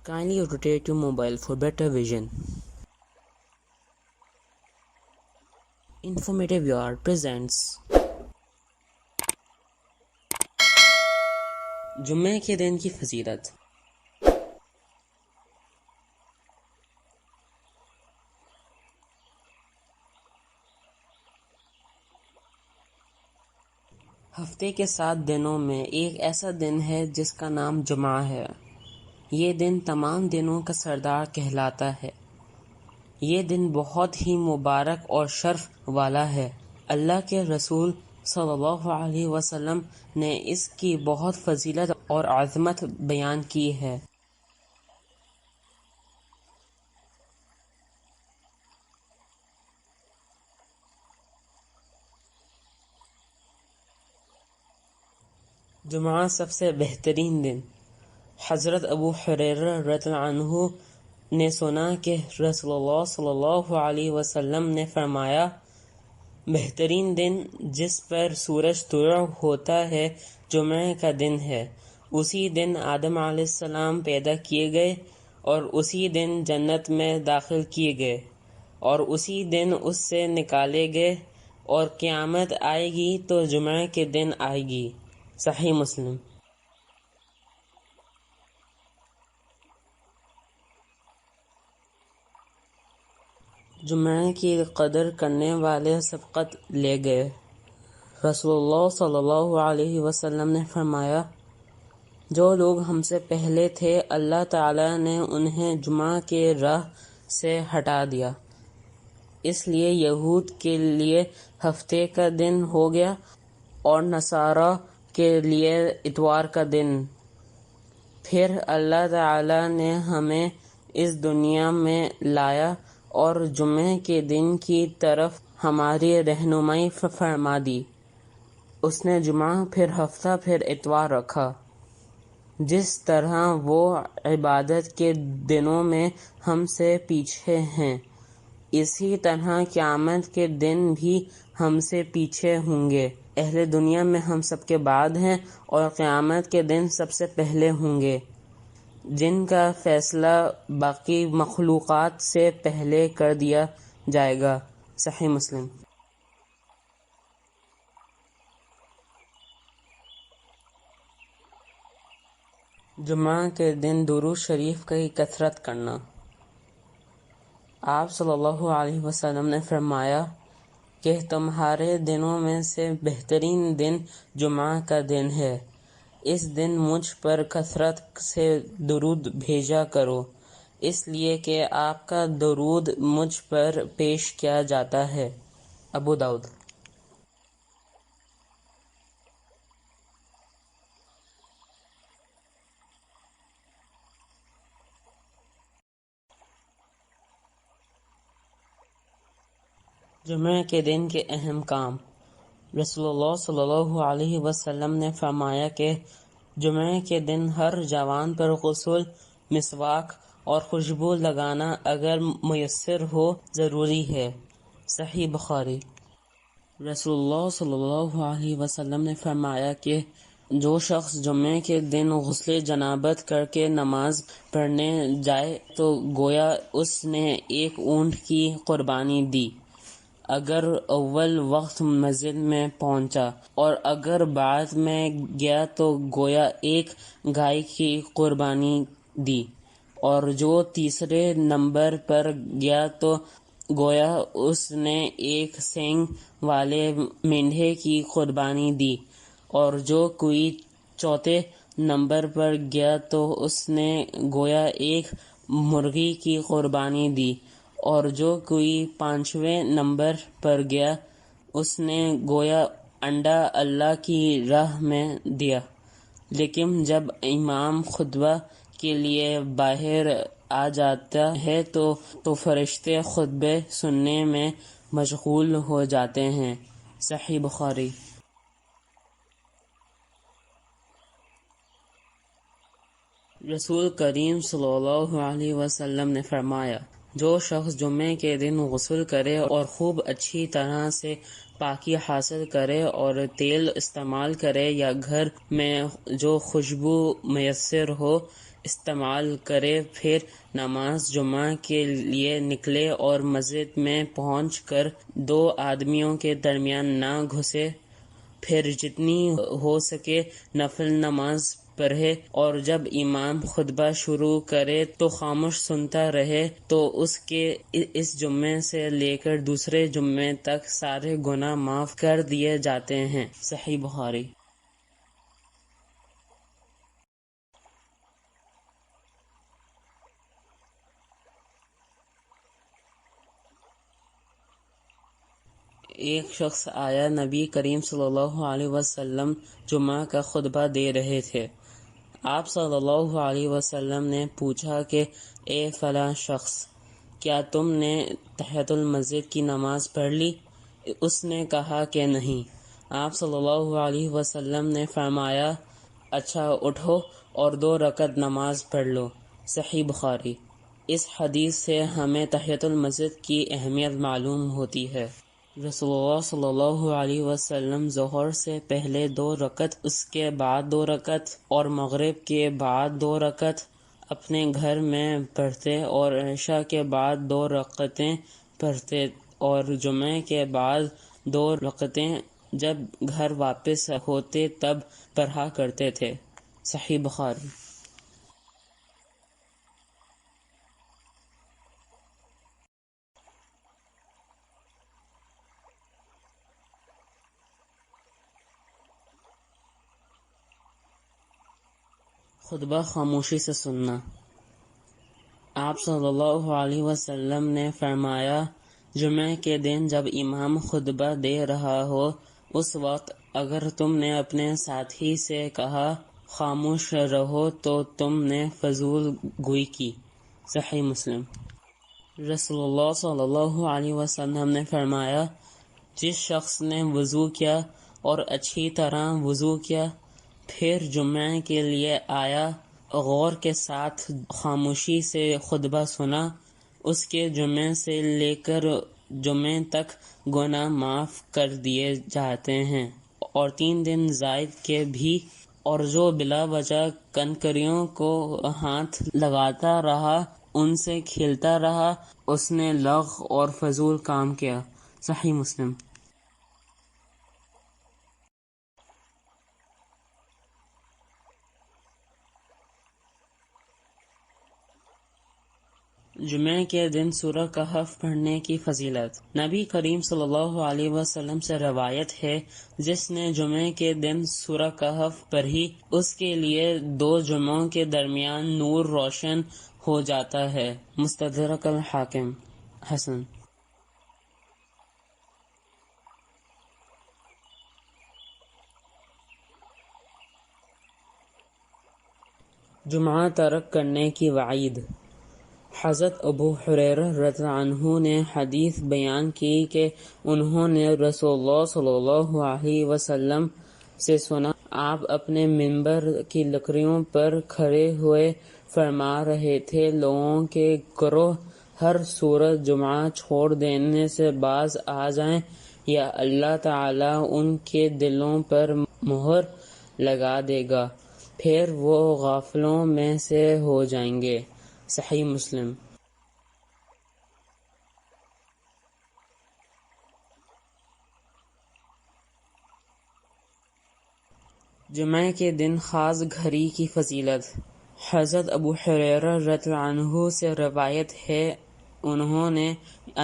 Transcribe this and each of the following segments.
Kindly rotate your mobile for better vision. Informative Yard presents جمعے کے دن کی فضیلت۔ ہفتے کے 7 دنوں میں ایک ایسا دن ہے جس کا نام جمعہ ہے۔ یہ دن تمام دنوں کا سردار کہلاتا ہے۔ یہ دن بہت ہی مبارک اور شرف والا ہے۔ اللہ کے رسول صلی اللہ علیہ وسلم نے اس کی بہت فضیلت اور عظمت بیان کی ہے۔ جمعہ سب سے بہترین دن۔ حضرت ابو ہریرہ رضی اللہ عنہ نے سنا کہ رسول اللہ صلی اللہ علیہ وسلم نے فرمایا، بہترین دن جس پر سورج طلوع ہوتا ہے جمعہ کا دن ہے۔ اسی دن آدم علیہ السلام پیدا کیے گئے اور اسی دن جنت میں داخل کیے گئے اور اسی دن اس سے نکالے گئے، اور قیامت آئے گی تو جمعہ کے دن آئے گی۔ صحیح مسلم۔ جمعہ کی قدر کرنے والے سبقت لے گئے۔ رسول اللہ صلی اللہ علیہ وسلم نے فرمایا، جو لوگ ہم سے پہلے تھے اللہ تعالیٰ نے انہیں جمعہ کے راہ سے ہٹا دیا، اس لیے یہود کے لیے ہفتے کا دن ہو گیا اور نصارہ کے لیے اتوار کا دن۔ پھر اللہ تعالیٰ نے ہمیں اس دنیا میں لایا اور جمعے کے دن کی طرف ہماری رہنمائی فرما دی۔ اس نے جمعہ، پھر ہفتہ، پھر اتوار رکھا۔ جس طرح وہ عبادت کے دنوں میں ہم سے پیچھے ہیں، اسی طرح قیامت کے دن بھی ہم سے پیچھے ہوں گے۔ اہل دنیا میں ہم سب کے بعد ہیں اور قیامت کے دن سب سے پہلے ہوں گے، جن کا فیصلہ باقی مخلوقات سے پہلے کر دیا جائے گا۔ صحیح مسلم۔ جمعہ کے دن درود شریف کی کثرت کرنا۔ آپ صلی اللہ علیہ وسلم نے فرمایا کہ تمہارے دنوں میں سے بہترین دن جمعہ کا دن ہے۔ اس دن مجھ پر کثرت سے درود بھیجا کرو، اس لیے کہ آپ کا درود مجھ پر پیش کیا جاتا ہے۔ ابو داؤد۔ جمعہ کے دن کے اہم کام۔ رسول اللہ صلی اللہ علیہ وسلم نے فرمایا کہ جمعہ کے دن ہر جوان پر غسل، مسواک اور خوشبو لگانا اگر میسر ہو ضروری ہے۔ صحیح بخاری۔ رسول اللہ صلی اللہ علیہ وسلم نے فرمایا کہ جو شخص جمعہ کے دن غسل جنابت کر کے نماز پڑھنے جائے تو گویا اس نے ایک اونٹ کی قربانی دی اگر اول وقت مسجد میں پہنچا، اور اگر بعد میں گیا تو گویا ایک گائے کی قربانی دی، اور جو تیسرے نمبر پر گیا تو گویا اس نے ایک سینگ والے مینڈھے کی قربانی دی، اور جو کوئی چوتھے نمبر پر گیا تو اس نے گویا ایک مرغی کی قربانی دی، اور جو کوئی 5ویں نمبر پر گیا اس نے گویا انڈا اللہ کی راہ میں دیا۔ لیکن جب امام خطبہ کے لیے باہر آ جاتا ہے تو فرشتے خطبے سننے میں مشغول ہو جاتے ہیں۔ صحیح بخاری۔ رسول کریم صلی اللہ علیہ وسلم نے فرمایا، جو شخص جمعے کے دن غسل کرے اور خوب اچھی طرح سے پاکی حاصل کرے اور تیل استعمال کرے یا گھر میں جو خوشبو میسر ہو استعمال کرے، پھر نماز جمعہ کے لیے نکلے اور مسجد میں پہنچ کر 2 آدمیوں کے درمیان نہ گھسے، پھر جتنی ہو سکے نفل نماز پڑھے، اور جب امام خطبہ شروع کرے تو خاموش سنتا رہے، تو اس کے اس جمعے سے لے کر دوسرے جمعے تک سارے گناہ معاف کر دیے جاتے ہیں۔ صحیح بخاری۔ ایک شخص آیا، نبی کریم صلی اللہ علیہ وسلم جمعہ کا خطبہ دے رہے تھے۔ آپ صلی اللہ علیہ وسلم نے پوچھا کہ اے فلاں شخص، کیا تم نے تحیۃ المسجد کی نماز پڑھ لی؟ اس نے کہا کہ نہیں۔ آپ صلی اللہ علیہ وسلم نے فرمایا، اچھا اٹھو اور 2 رکعت نماز پڑھ لو۔ صحیح بخاری۔ اس حدیث سے ہمیں تحیۃ المسجد کی اہمیت معلوم ہوتی ہے۔ رسول اللہ صلی اللہ علیہ وسلم ظہر سے پہلے 2 رکعت، اس کے بعد 2 رکعت اور مغرب کے بعد 2 رکعت اپنے گھر میں پڑھتے، اور عشاء کے بعد 2 رکعتیں پڑھتے، اور جمعے کے بعد 2 رکعتیں جب گھر واپس ہوتے تب پڑھا کرتے تھے۔ صحیح بخاری۔ خطبہ خاموشی سے سننا۔ آپ صلی اللہ علیہ وسلم نے فرمایا، جمعہ کے دن جب امام خطبہ دے رہا ہو، اس وقت اگر تم نے اپنے ساتھی سے کہا خاموش رہو تو تم نے فضول گوئی کی۔ صحیح مسلم۔ رسول اللہ صلی اللہ علیہ وسلم نے فرمایا، جس شخص نے وضو کیا اور اچھی طرح وضو کیا، پھر جمعہ کے لیے آیا، غور کے ساتھ خاموشی سے خطبہ سنا، اس کے جمعے سے لے کر جمعے تک گناہ معاف کر دیے جاتے ہیں، اور 3 دن زائد کے بھی۔ اور جو بلا وجہ کنکریوں کو ہاتھ لگاتا رہا، ان سے کھیلتا رہا، اس نے لغو اور فضول کام کیا۔ صحیح مسلم۔ جمعہ کے دن سورہ کہف پڑھنے کی فضیلت۔ نبی کریم صلی اللہ علیہ وسلم سے روایت ہے، جس نے جمعہ کے دن سورہ کہف پڑھی، اس کے لیے 2 جمعوں کے درمیان نور روشن ہو جاتا ہے۔ مستدرک الحاکم۔ حسن۔ جمعہ ترک کرنے کی وعید۔ حضرت ابو ہریرہ رضی اللہ عنہ نے حدیث بیان کی کہ انہوں نے رسول اللہ صلی اللہ علیہ وسلم سے سنا، آپ اپنے منبر کی لکڑیوں پر کھڑے ہوئے فرما رہے تھے، لوگوں کے گروہ ہر صورت جمعہ چھوڑ دینے سے باز آ جائیں، یا اللہ تعالیٰ ان کے دلوں پر مہر لگا دے گا، پھر وہ غافلوں میں سے ہو جائیں گے۔ صحیح مسلم۔ جمعہ کے دن خاص گھڑی کی فضیلت۔ حضرت ابو ہریرہ رضی اللہ عنہ سے روایت ہے، انہوں نے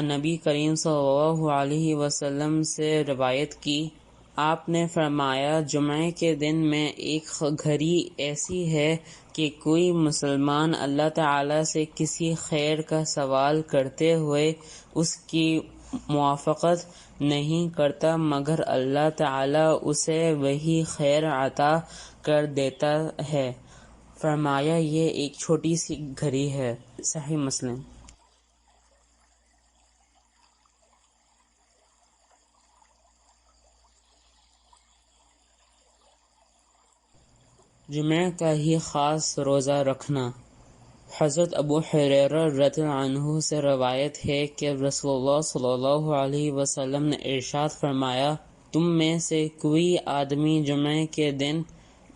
نبی کریم صلی اللہ علیہ وسلم سے روایت کی، آپ نے فرمایا، جمعہ کے دن میں ایک گھڑی ایسی ہے کہ کوئی مسلمان اللہ تعالیٰ سے کسی خیر کا سوال کرتے ہوئے اس کی موافقت نہیں کرتا، مگر اللہ تعالیٰ اسے وہی خیر عطا کر دیتا ہے۔ فرمایا، یہ ایک چھوٹی سی گھڑی ہے۔ صحیح مسلم۔ جمعہ کا ہی خاص روزہ رکھنا۔ حضرت ابو ہریرہ رضی اللہ عنہ سے روایت ہے کہ رسول اللہ صلی اللہ علیہ وسلم نے ارشاد فرمایا، تم میں سے کوئی آدمی جمعہ کے دن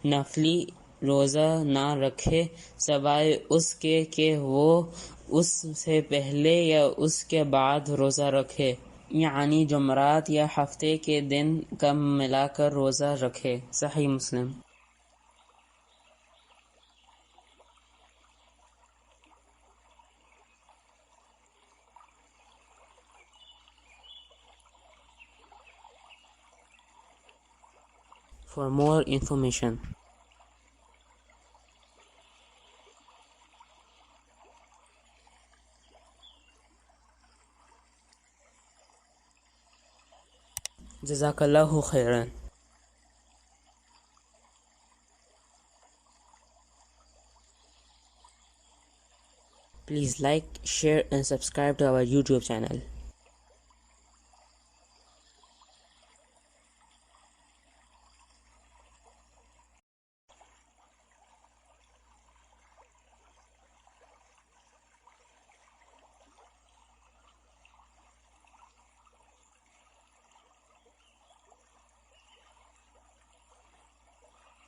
نفلی روزہ نہ رکھے سوائے اس کے کہ وہ اس سے پہلے یا اس کے بعد روزہ رکھے، یعنی جمعرات یا ہفتے کے دن کا ملا کر روزہ رکھے۔ صحیح مسلم۔ For more information, جزاک اللہ خیرا۔ Please like, share and subscribe to our YouTube channel.